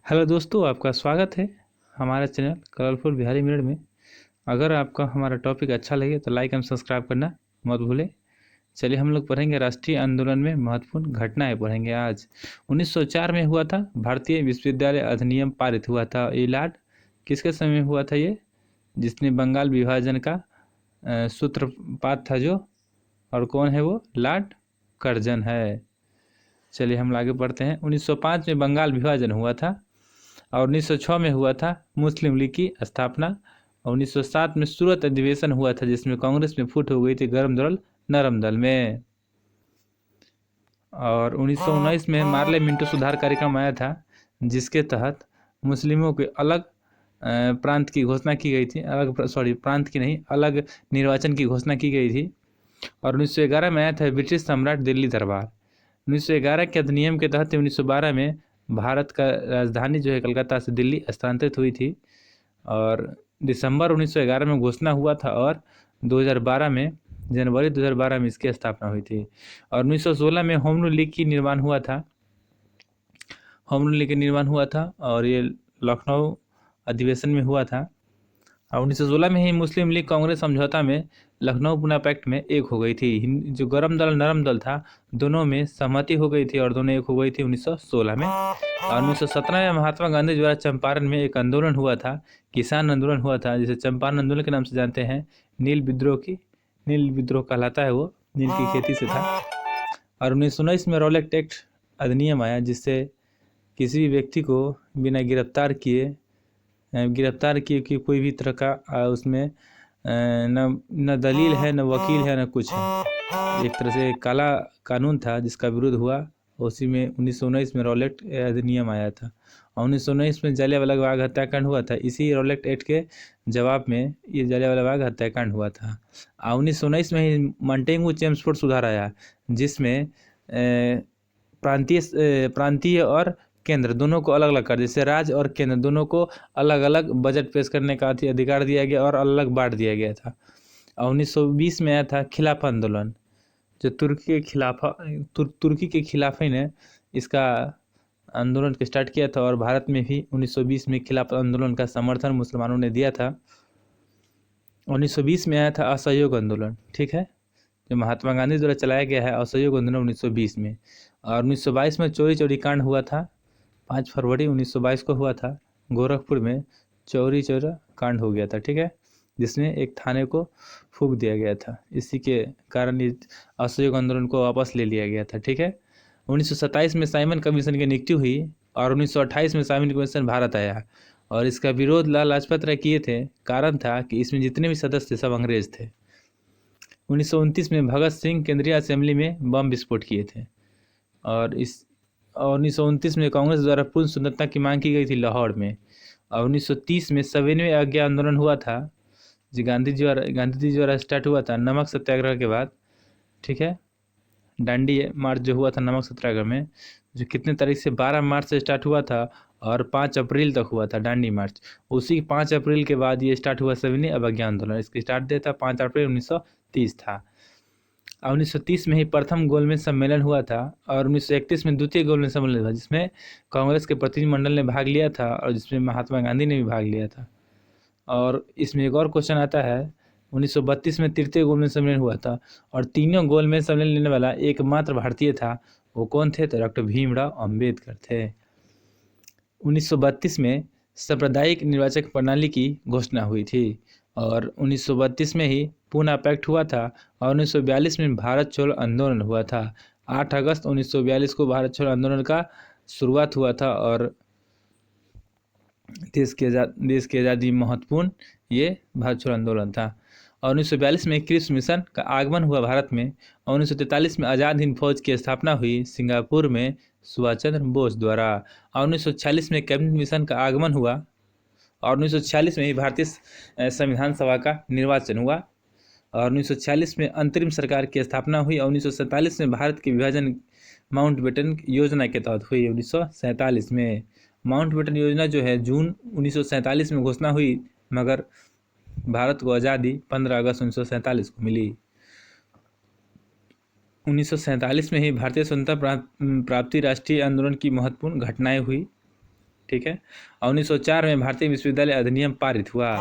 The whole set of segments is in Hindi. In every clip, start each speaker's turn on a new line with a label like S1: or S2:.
S1: हेलो दोस्तों, आपका स्वागत है हमारे चैनल कलरफुल बिहारी मिरर में। अगर आपका हमारा टॉपिक अच्छा लगे तो लाइक एवं सब्सक्राइब करना मत भूलें। चलिए हम लोग पढ़ेंगे राष्ट्रीय आंदोलन में महत्वपूर्ण घटनाएं पढ़ेंगे। आज 1904 में हुआ था भारतीय विश्वविद्यालय अधिनियम पारित हुआ था। ये लॉर्ड किसके समय में हुआ था ये, जिसने बंगाल विभाजन का सूत्रपात था जो, और कौन है वो, लॉर्ड कर्जन है। चलिए हम आगे पढ़ते हैं। 1905 में बंगाल विभाजन हुआ था और 1906 में हुआ था मुस्लिम लीग की स्थापना। और 1907 में सूरत अधिवेशन हुआ था जिसमें कांग्रेस में फूट हो गई थी गर्म दल नरम दल में। और 1919 में मार्ले मिंटो सुधार कार्यक्रम आया था जिसके तहत मुस्लिमों के अलग प्रांत की घोषणा की गई थी, प्रांत की नहीं, अलग निर्वाचन की घोषणा की गई थी। और 1911 में आया था ब्रिटिश सम्राट दिल्ली दरबार। 1911 के अधिनियम के तहत 1912 में भारत का राजधानी जो है कलकत्ता से दिल्ली स्थानांतरित हुई थी। और दिसंबर 1911 में घोषणा हुआ था और 2012 में, जनवरी 2012 में इसकी स्थापना हुई थी। और 1916 में होम रूल लीग की निर्माण हुआ था। और ये लखनऊ अधिवेशन में हुआ था। और 1916 में ही मुस्लिम लीग कांग्रेस समझौता में लखनऊ पुना पैक्ट में एक हो गई थी। जो गर्म दल नरम दल था दोनों में सहमति हो गई थी और दोनों एक हो गई थी 1916 में। और 1917 में महात्मा गांधी द्वारा चंपारण में एक आंदोलन हुआ था, किसान आंदोलन हुआ था, जिसे चंपारण आंदोलन के नाम से जानते हैं। नील विद्रोह कहलाता है, वो नील की खेती से था। और 1919 में रॉलेट एक्ट अधिनियम आया जिससे किसी भी व्यक्ति को बिना गिरफ्तार किए कि कोई भी तरह का उसमें न दलील है, न वकील है, न कुछ है। एक तरह से काला कानून था जिसका विरोध हुआ। उसी में 1919 में रॉलेट अधिनियम आया था। और 1919 में जलियांवाला बाग हत्याकांड हुआ था। इसी रॉलेट एक्ट के जवाब में ये जलियांवाला बाग हत्याकांड हुआ था। और 1919 में ही मॉन्टेगू चेम्सफोर्ड सुधार आया जिसमें प्रांतीय और केंद्र दोनों को अलग अलग कर, जैसे राज्य और केंद्र दोनों को अलग अलग बजट पेश करने का अधिकार दिया गया और अलग अलग बांट दिया गया था। और 1920 में आया था खिलाफत आंदोलन, जो तुर्की के खिलाफी ने इसका आंदोलन स्टार्ट किया था। और भारत में भी 1920 में खिलाफत आंदोलन का समर्थन मुसलमानों ने दिया था। 1920 में आया था असहयोग आंदोलन, ठीक है, जो महात्मा गांधी द्वारा चलाया गया है असहयोग आंदोलन 1920 में। और 1922 में चोरी कांड हुआ था। 5 फरवरी 1922 को हुआ था गोरखपुर में चोरी कांड हो गया था, ठीक है, जिसमें एक थाने को फूंक दिया गया था। इसी के कारण इस असहयोग आंदोलन को वापस ले लिया गया था, ठीक है। 1927 में साइमन कमीशन की नियुक्ति हुई और 1928 में साइमन कमीशन भारत आया और इसका विरोध लाला लाजपत राय किए थे। कारण था कि इसमें जितने भी सदस्य थे सब अंग्रेज थे। 1929 में भगत सिंह केंद्रीय असेंबली में बम विस्फोट किए थे। और 1929 में कांग्रेस द्वारा पूर्ण स्वतंत्रता की मांग की गई थी लाहौर में। और 1930 में 7वें आज्ञा आंदोलन हुआ था जो गांधी जी द्वारा स्टार्ट हुआ था नमक सत्याग्रह के बाद, ठीक है। डांडी मार्च जो हुआ था नमक सत्याग्रह में, जो कितने तारीख से 12 मार्च से स्टार्ट हुआ था और 5 अप्रैल तक हुआ था डांडी मार्च। उसी 5 अप्रैल के बाद ये स्टार्ट हुआ 7वें अवज्ञा आंदोलन। इसकी स्टार्ट डेट था 5 अप्रैल 1930 था। 1930 में ही प्रथम गोलमेज सम्मेलन हुआ था और 1931 में द्वितीय गोलमेज सम्मेलन हुआ जिसमें कांग्रेस के प्रतिनिधिमंडल ने भाग लिया था और जिसमें महात्मा गांधी ने भी भाग लिया था। और इसमें एक और क्वेश्चन आता है, 1932 में तृतीय गोलमेज सम्मेलन हुआ था और तीनों गोलमेज सम्मेलन लेने वाला एकमात्र भारतीय था। वो कौन थे? तो डॉक्टर भीमराव अम्बेडकर थे। 1932 में सांप्रदायिक निर्वाचक प्रणाली की घोषणा हुई थी और 1932 में ही पूना पैक्ट हुआ था। और 1942 में भारत छोड़ो आंदोलन हुआ था। 8 अगस्त 1942 को भारत छोड़ो आंदोलन का शुरुआत हुआ था और देश की आज़ादी महत्वपूर्ण ये भारत छोड़ो आंदोलन था। और 1942 में क्रिप्स मिशन का आगमन हुआ भारत में। और 1943 में आज़ाद हिंद फौज की स्थापना हुई सिंगापुर में सुभाष चंद्र बोस द्वारा। और 1946 में कैबिनेट मिशन का आगमन हुआ और 1946 में ही भारतीय संविधान सभा का निर्वाचन हुआ। और 1946 में अंतरिम सरकार की स्थापना हुई और 1947 में भारत के विभाजन माउंटबेटन योजना के तहत हुई। 1947 में माउंटबेटन योजना जो है जून 1947 में घोषणा हुई, मगर भारत को आज़ादी 15 अगस्त 1947 को मिली। 1947 में ही भारतीय स्वतंत्रता प्राप्ति राष्ट्रीय आंदोलन की महत्वपूर्ण घटनाएं हुई। ठीक है। और 1904 में भारतीय विश्वविद्यालय अधिनियम पारित हुआ।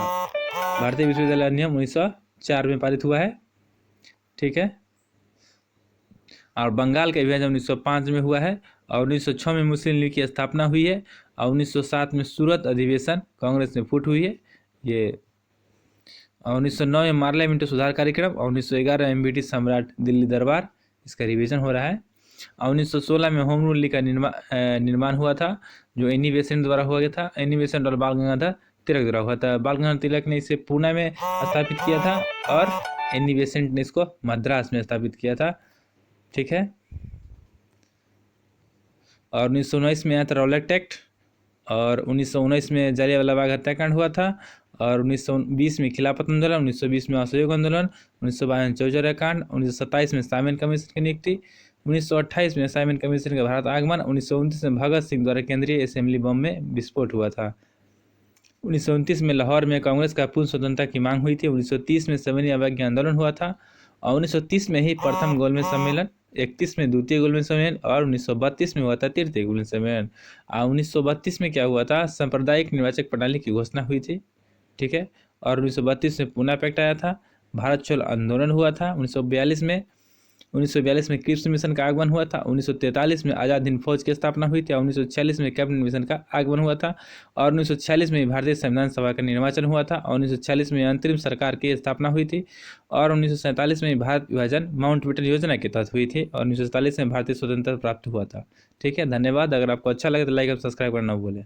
S1: भारतीय विश्वविद्यालय अधिनियम 1904 में पारित हुआ है, ठीक है। और बंगाल का विभाजन 1905 में हुआ है। और 1906 में मुस्लिम लीग की स्थापना हुई है। और 1907 में सूरत अधिवेशन कांग्रेस में फुट हुई है ये। और 1909 में मार्ले मिंटो सुधार कार्यक्रम। और 1911 में ब्रिटिश सम्राट दिल्ली दरबार, इसका रिवीजन हो रहा है। और 1916 में होम रूल लीग का निर्माण हुआ था, जो एनी बेसेंट द्वारा हुआ गया था। एनी बेसेंट और बाल गंगाधर तिलक द्वारा हुआ था। बाल गंगाधर तिलक ने इसे पुणे में स्थापित किया था और एनी बेसेंट ने इसको मद्रास में स्थापित किया था, ठीक है। और 1919 में आया था रॉलेट एक्ट। और 1919 में जालियांवाला बाग हत्याकांड हुआ था। और 1920 में खिलाफत आंदोलन, 1920 में असहयोग आंदोलन, 1922 में चौचौरा कांड, 1927 में साइमन कमीशन की नियुक्ति, 1928 में साइमन कमीशन का भारत आगमन, 1929 में भगत सिंह द्वारा केंद्रीय असेंबली बम में विस्फोट हुआ था। 1929 में लाहौर में कांग्रेस का पूर्ण स्वतंत्रता की मांग हुई थी। 1930 में सविनय अवज्ञा आंदोलन हुआ था। और 1930 में ही प्रथम गोलमेज सम्मेलन, 31 में द्वितीय गोलमेज सम्मेलन और 1932 में हुआ था तृतीय गोलमेज सम्मेलन। और 1932 में क्या हुआ था, सांप्रदायिक निर्वाचक प्रणाली की घोषणा हुई थी, ठीक है। और 1932 में पूना पैक्ट आया था। भारत छोड़ो आंदोलन हुआ था 1942 में क्रिप्स मिशन का आगमन हुआ था। 1943 में आज़ाद हिंद फौज की स्थापना हुई थी। 1946 में कैबिनेट मिशन का आगमन हुआ था। और 1946 में भारतीय संविधान सभा का निर्वाचन हुआ था। और 1946 में अंतरिम सरकार की स्थापना हुई थी। और 1947 में भारत विभाजन माउंटबेटन योजना के तहत हुई थी। और 1947 में भारतीय स्वतंत्रता प्राप्त हुआ था, ठीक है। धन्यवाद। अगर आपको अच्छा लगे तो लाइक और सब्सक्राइब करना न भूलें।